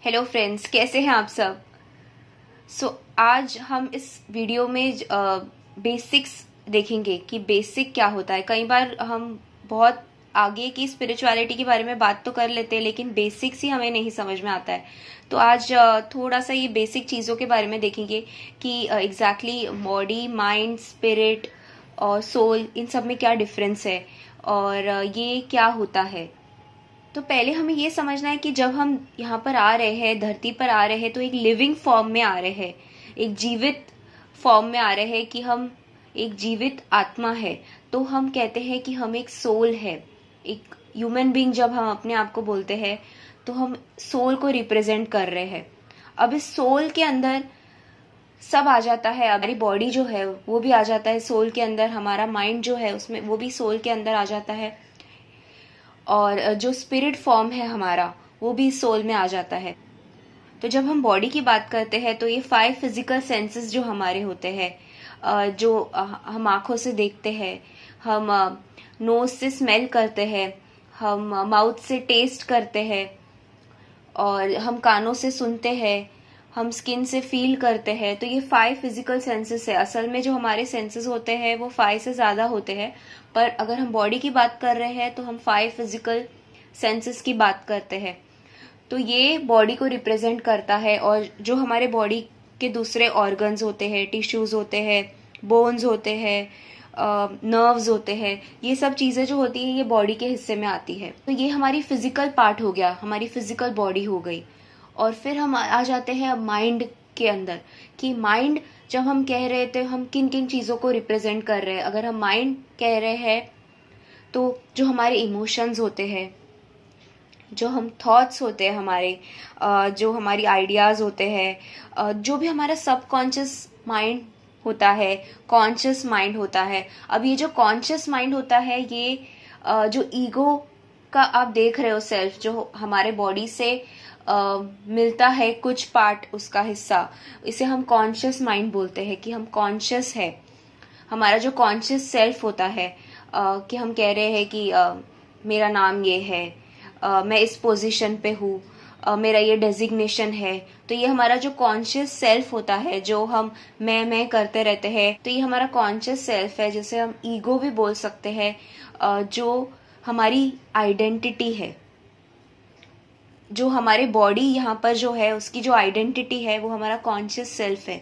Hello friends, कैसे हैं आप सब। आज हम इस वीडियो में बेसिक्स देखेंगे कि बेसिक क्या होता है। कई बार हम बहुत आगे की स्पिरिचुअलिटी के बारे में बात तो कर लेते हैं, लेकिन बेसिक्स ही हमें नहीं समझ में आता है। तो आज थोड़ा सा ये बेसिक चीज़ों के बारे में देखेंगे कि एग्जैक्टली बॉडी, माइंड, स्पिरिट और सोल, इन सब में क्या डिफरेंस है और ये क्या होता है। तो पहले हमें ये समझना है कि जब हम यहाँ पर आ रहे हैं, धरती पर आ रहे हैं, तो एक लिविंग फॉर्म में आ रहे हैं, एक जीवित फॉर्म में आ रहे हैं कि हम एक जीवित आत्मा है। तो हम कहते हैं कि हम एक सोल है। एक ह्यूमन बीइंग जब हम अपने आप को बोलते हैं तो हम सोल को रिप्रेजेंट कर रहे हैं। अब इस सोल के अंदर सब आ जाता है। हमारी बॉडी जो है वो भी आ जाता है सोल के अंदर, हमारा माइंड जो है उसमें वो भी सोल के अंदर आ जाता है, और जो स्पिरिट फॉर्म है हमारा वो भी सोल में आ जाता है। तो जब हम बॉडी की बात करते हैं तो ये 5 फिजिकल सेंसेस जो हमारे होते हैं, जो हम आंखों से देखते हैं, हम नोज से स्मेल करते हैं, हम माउथ से टेस्ट करते हैं, और हम कानों से सुनते हैं, हम स्किन से फील करते हैं। तो ये 5 फिजिकल सेंसेस है। असल में जो हमारे सेंसेस होते हैं वो 5 से ज़्यादा होते हैं, पर अगर हम बॉडी की बात कर रहे हैं तो हम 5 फिजिकल सेंसेस की बात करते हैं। तो ये बॉडी को रिप्रेजेंट करता है, और जो हमारे बॉडी के दूसरे ऑर्गन्स होते हैं, टिश्यूज होते हैं, बोन्स होते हैं, नर्व्स होते हैं, ये सब चीज़ें जो होती है ये बॉडी के हिस्से में आती है। तो ये हमारी फिजिकल पार्ट हो गया, हमारी फिजिकल बॉडी हो गई। और फिर हम आ जाते हैं अब माइंड के अंदर, कि माइंड जब हम कह रहे थे हम किन किन चीज़ों को रिप्रेजेंट कर रहे हैं। अगर हम माइंड कह रहे हैं तो जो हमारे इमोशंस होते हैं, जो हम थॉट्स होते हैं हमारे, जो हमारी आइडियाज़ होते हैं, जो भी हमारा सबकॉन्शियस माइंड होता है, कॉन्शियस माइंड होता है। अब ये जो कॉन्शियस माइंड होता है ये जो ईगो का आप देख रहे हो, सेल्फ जो हमारे बॉडी से मिलता है कुछ पार्ट, उसका हिस्सा, इसे हम कॉन्शियस माइंड बोलते हैं कि हम कॉन्शियस है। हमारा जो कॉन्शियस सेल्फ होता है, कि हम कह रहे हैं कि मेरा नाम ये है, मैं इस पोजीशन पे हूँ, मेरा ये डेजिग्नेशन है। तो ये हमारा जो कॉन्शियस सेल्फ होता है, जो हम मैं करते रहते हैं, तो ये हमारा कॉन्शियस सेल्फ है, जिसे हम ईगो भी बोल सकते हैं, जो हमारी आइडेंटिटी है। जो हमारे बॉडी यहाँ पर जो है उसकी जो आइडेंटिटी है वो हमारा कॉन्शियस सेल्फ है।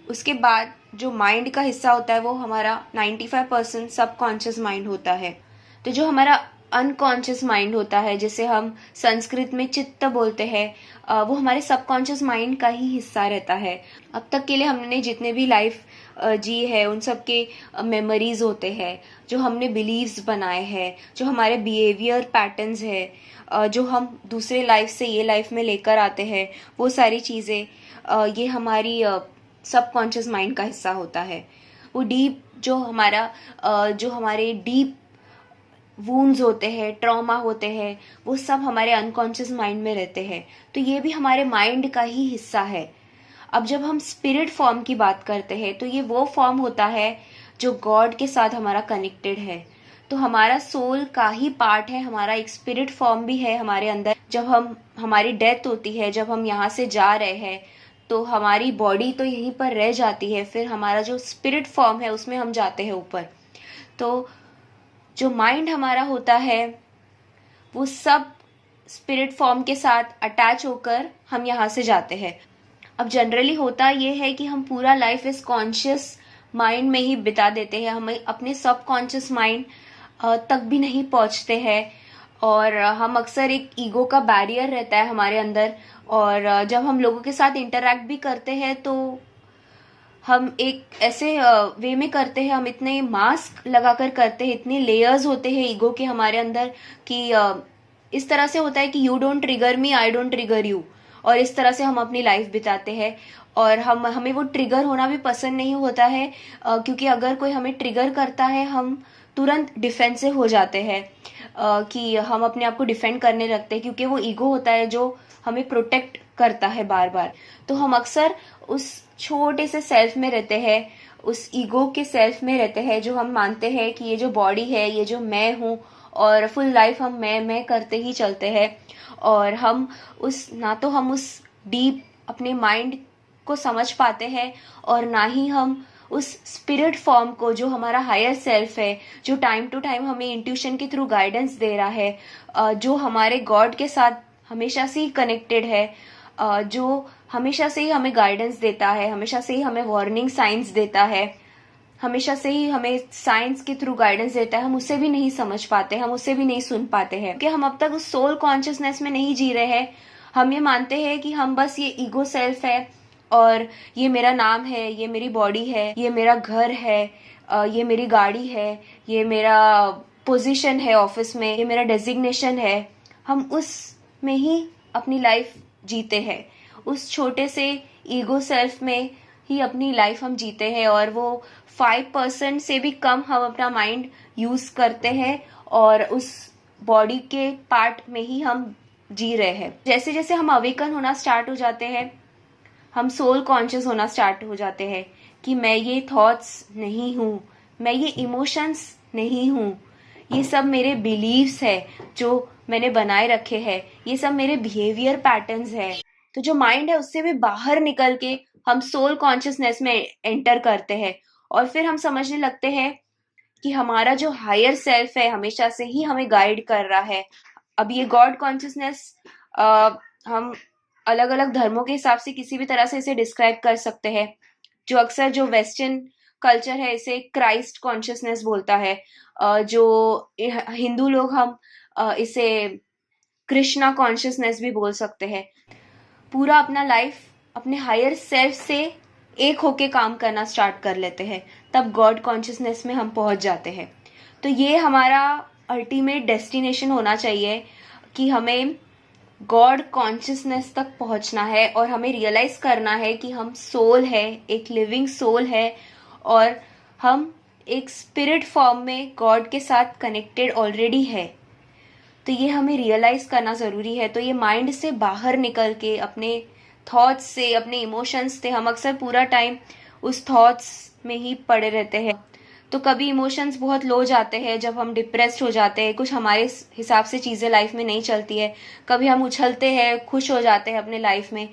उसके बाद जो माइंड का हिस्सा होता है वो हमारा 95% सबकॉन्शियस माइंड होता है। तो जो हमारा अनकॉन्शियस माइंड होता है, जिसे हम संस्कृत में चित्त बोलते हैं, वो हमारे सबकॉन्शियस माइंड का ही हिस्सा रहता है। अब तक के लिए हमने जितने भी लाइफ जी है उन सब के मेमोरीज होते हैं, जो हमने बिलीव्स बनाए हैं, जो हमारे बिहेवियर पैटर्न्स है, जो हम दूसरे लाइफ से ये लाइफ में लेकर आते हैं, वो सारी चीज़ें ये हमारी सबकॉन्शियस माइंड का हिस्सा होता है। वो डीप जो हमारे डीप वूंड्स होते हैं, ट्रॉमा होते हैं, वो सब हमारे अनकॉन्शियस माइंड में रहते हैं। तो ये भी हमारे माइंड का ही हिस्सा है। अब जब हम स्पिरिट फॉर्म की बात करते हैं तो ये वो फॉर्म होता है जो गॉड के साथ हमारा कनेक्टेड है। तो हमारा सोल का ही पार्ट है, हमारा एक स्पिरिट फॉर्म भी है हमारे अंदर। जब हमारी डेथ होती है, जब हम यहाँ से जा रहे हैं, तो हमारी बॉडी तो यहीं पर रह जाती है, फिर हमारा जो स्पिरिट फॉर्म है उसमें हम जाते हैं ऊपर। तो जो माइंड हमारा होता है वो सब स्पिरिट फॉर्म के साथ अटैच होकर हम यहाँ से जाते हैं। अब जनरली होता ये है कि हम पूरा लाइफ इस कॉन्शियस माइंड में ही बिता देते हैं, हम अपने सबकॉन्शियस माइंड तक भी नहीं पहुंचते हैं, और हम अक्सर एक ईगो का बैरियर रहता है हमारे अंदर। और जब हम लोगों के साथ इंटरेक्ट भी करते हैं तो हम एक ऐसे वे में करते हैं, हम इतने मास्क लगाकर करते हैं, इतने लेयर्स होते हैं ईगो के हमारे अंदर, कि इस तरह से होता है कि you don't trigger me, I don't trigger you, और इस तरह से हम अपनी लाइफ बिताते हैं। और हमें वो ट्रिगर होना भी पसंद नहीं होता है, क्योंकि अगर कोई हमें ट्रिगर करता है हम तुरंत डिफेंसिव हो जाते हैं, कि हम अपने आप को डिफेंड करने लगते हैं, क्योंकि वो ईगो होता है जो हमें प्रोटेक्ट करता है बार बार। तो हम अक्सर उस छोटे से सेल्फ में रहते हैं, उस ईगो के सेल्फ में रहते हैं, जो हम मानते हैं कि ये जो बॉडी है, ये जो मैं हूँ, और फुल लाइफ हम मैं करते ही चलते हैं, और हम उस डीप अपने माइंड को समझ पाते हैं, और ना ही हम उस स्पिरिट फॉर्म को, जो हमारा हायर सेल्फ है, जो टाइम टू टाइम हमें इंट्यूशन के थ्रू गाइडेंस दे रहा है, जो हमारे गॉड के साथ हमेशा से ही कनेक्टेड है, जो हमेशा से ही हमें गाइडेंस देता है, हमेशा से ही हमें वार्निंग साइंस देता है, हमेशा से ही हमें साइंस के थ्रू गाइडेंस देता है, हम उसे भी नहीं समझ पाते, हम उसे भी नहीं सुन पाते हैं, क्योंकि हम अब तक उस सोल कॉन्शियसनेस में नहीं जी रहे हैं। हम ये मानते हैं कि हम बस ये ईगो सेल्फ है, और ये मेरा नाम है, ये मेरी बॉडी है, ये मेरा घर है, ये मेरी गाड़ी है, ये मेरा पोजीशन है ऑफिस में, ये मेरा डेजिग्नेशन है। हम उस में ही अपनी लाइफ जीते हैं, उस छोटे से ईगो सेल्फ में ही अपनी लाइफ हम जीते हैं, और वो 5% से भी कम हम अपना माइंड यूज करते हैं, और उस बॉडी के पार्ट में ही हम जी रहे हैं। जैसे जैसे हम अवेकन होना स्टार्ट हो जाते हैं, हम सोल कॉन्शियस होना स्टार्ट हो जाते हैं कि मैं ये थॉट्स नहीं हूँ, मैं ये इमोशंस नहीं हूँ, ये सब मेरे बिलीव्स है जो मैंने बनाए रखे हैं, ये सब मेरे बिहेवियर पैटर्न्स है। तो जो माइंड है उससे भी बाहर निकल के हम सोल कॉन्शियसनेस में एंटर करते हैं, और फिर हम समझने लगते हैं कि हमारा जो हायर सेल्फ है हमेशा से ही हमें गाइड कर रहा है। अब ये गॉड कॉन्शियसनेस हम अलग अलग धर्मों के हिसाब से किसी भी तरह से इसे डिस्क्राइब कर सकते हैं। जो अक्सर जो वेस्टर्न कल्चर है इसे क्राइस्ट कॉन्शियसनेस बोलता है, जो हिंदू लोग हम इसे कृष्णा कॉन्शियसनेस भी बोल सकते हैं। पूरा अपना लाइफ अपने हायर सेल्फ से एक होके काम करना स्टार्ट कर लेते हैं, तब गॉड कॉन्शियसनेस में हम पहुंच जाते हैं। तो ये हमारा अल्टीमेट डेस्टिनेशन होना चाहिए कि हमें गॉड कॉन्शियसनेस तक पहुंचना है, और हमें रियलाइज करना है कि हम सोल है, एक लिविंग सोल है, और हम एक स्पिरिट फॉर्म में गॉड के साथ कनेक्टेड ऑलरेडी है। तो ये हमें रियलाइज करना ज़रूरी है। तो ये माइंड से बाहर निकल के अपने थॉट्स से, अपने इमोशंस से, हम अक्सर पूरा टाइम उस थॉट्स में ही पड़े रहते हैं। तो कभी इमोशंस बहुत लो जाते हैं जब हम डिप्रेस्ड हो जाते हैं, कुछ हमारे हिसाब से चीज़ें लाइफ में नहीं चलती है। कभी हम उछलते हैं, खुश हो जाते हैं अपने लाइफ में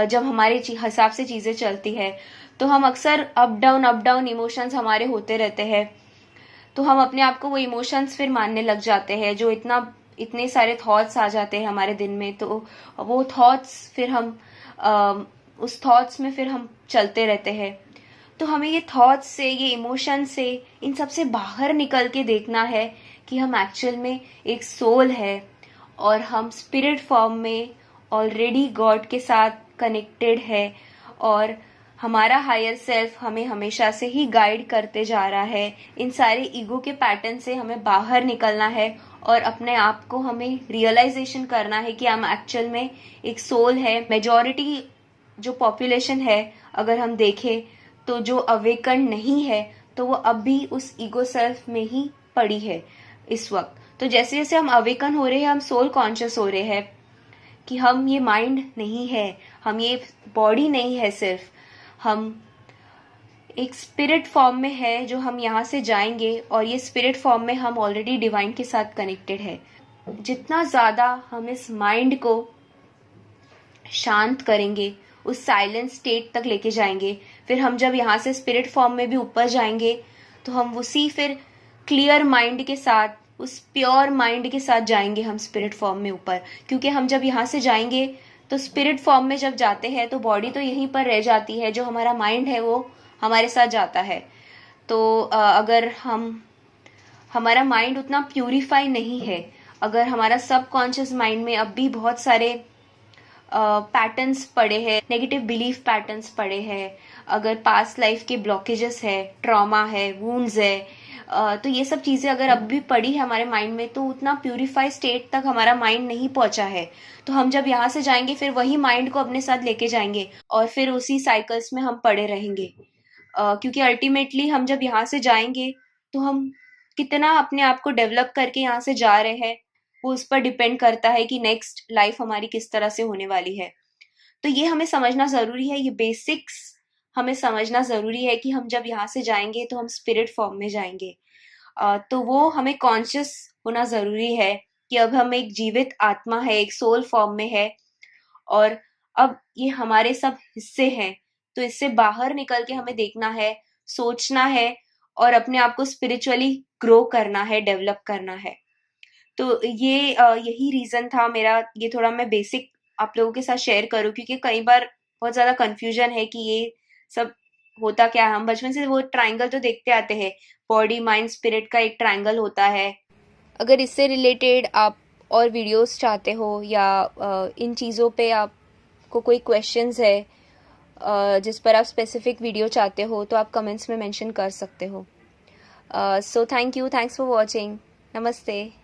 जब हमारे हिसाब से चीज़ें चलती है। तो हम अक्सर अप डाउन इमोशंस हमारे होते रहते हैं। तो हम अपने आप को वो इमोशंस फिर मानने लग जाते हैं, जो इतने सारे थॉट्स आ जाते हैं हमारे दिन में। तो वो थॉट्स फिर हम उस थॉट्स में फिर हम चलते रहते हैं। तो हमें ये थॉट्स से, ये इमोशन से, इन सब से बाहर निकल के देखना है कि हम एक्चुअल में एक सोल है, और हम स्पिरिट फॉर्म में ऑलरेडी गॉड के साथ कनेक्टेड है, और हमारा हायर सेल्फ हमें हमेशा से ही गाइड करते जा रहा है। इन सारे ईगो के पैटर्न से हमें बाहर निकलना है, और अपने आप को हमें रियलाइजेशन करना है कि हम एक्चुअल में एक सोल है। मेजॉरिटी जो पॉपुलेशन है अगर हम देखें तो जो अवेकन नहीं है, तो वो अब भी उस ईगो सेल्फ में ही पड़ी है इस वक्त। तो जैसे जैसे हम अवेकन हो रहे हैं, हम सोल कॉन्शियस हो रहे हैं कि हम ये माइंड नहीं है, हम ये बॉडी नहीं है, सिर्फ हम एक स्पिरिट फॉर्म में है, जो हम यहाँ से जाएंगे, और ये स्पिरिट फॉर्म में हम ऑलरेडी डिवाइन के साथ कनेक्टेड है। जितना ज़्यादा हम इस माइंड को शांत करेंगे, उस साइलेंट स्टेट तक लेके जाएंगे, फिर हम जब यहाँ से स्पिरिट फॉर्म में भी ऊपर जाएंगे, तो हम उसी फिर क्लियर माइंड के साथ, उस प्योर माइंड के साथ जाएंगे हम स्पिरिट फॉर्म में ऊपर। क्योंकि हम जब यहाँ से जाएंगे तो स्पिरिट फॉर्म में जब जाते हैं तो बॉडी तो यहीं पर रह जाती है, जो हमारा माइंड है वो हमारे साथ जाता है। तो अगर हमारा माइंड उतना प्यूरिफाई नहीं है, अगर हमारा सबकॉन्शियस माइंड में अब भी बहुत सारे पैटर्न्स पड़े हैं, नेगेटिव बिलीफ पैटर्न्स पड़े हैं, अगर पास्ट लाइफ के ब्लॉकेजेस है, ट्रॉमा है, वुंड्स है, तो ये सब चीज़ें अगर अब भी पड़ी है हमारे माइंड में, तो उतना प्यूरिफाई स्टेट तक हमारा माइंड नहीं पहुंचा है। तो हम जब यहाँ से जाएंगे फिर वही माइंड को अपने साथ लेके जाएंगे, और फिर उसी साइकिल्स में हम पड़े रहेंगे। क्योंकि अल्टीमेटली हम जब यहाँ से जाएंगे तो हम कितना अपने आप को डेवलप करके यहाँ से जा रहे हैं, वो उस पर डिपेंड करता है कि नेक्स्ट लाइफ हमारी किस तरह से होने वाली है। तो ये हमें समझना ज़रूरी है, ये बेसिक्स हमें समझना ज़रूरी है कि हम जब यहाँ से जाएंगे तो हम स्पिरिट फॉर्म में जाएंगे। तो वो हमें कॉन्शियस होना ज़रूरी है कि अब हम एक जीवित आत्मा है, एक सोल फॉर्म में है और अब ये हमारे सब हिस्से हैं। तो इससे बाहर निकल के हमें देखना है, सोचना है और अपने आप को स्पिरिचुअली ग्रो करना है, डेवलप करना है। तो ये यही रीज़न था मेरा, ये थोड़ा मैं बेसिक आप लोगों के साथ शेयर करूँ, क्योंकि कई बार बहुत ज़्यादा कन्फ्यूजन है कि ये सब होता क्या है। हम बचपन से वो ट्रायंगल तो देखते आते हैं, बॉडी माइंड स्पिरिट का एक ट्रायंगल होता है। अगर इससे रिलेटेड आप और वीडियोस चाहते हो या इन चीज़ों पे आपको कोई क्वेश्चंस है जिस पर आप स्पेसिफिक वीडियो चाहते हो तो आप कमेंट्स में मेंशन कर सकते हो। So thank you, thanks for watching, नमस्ते।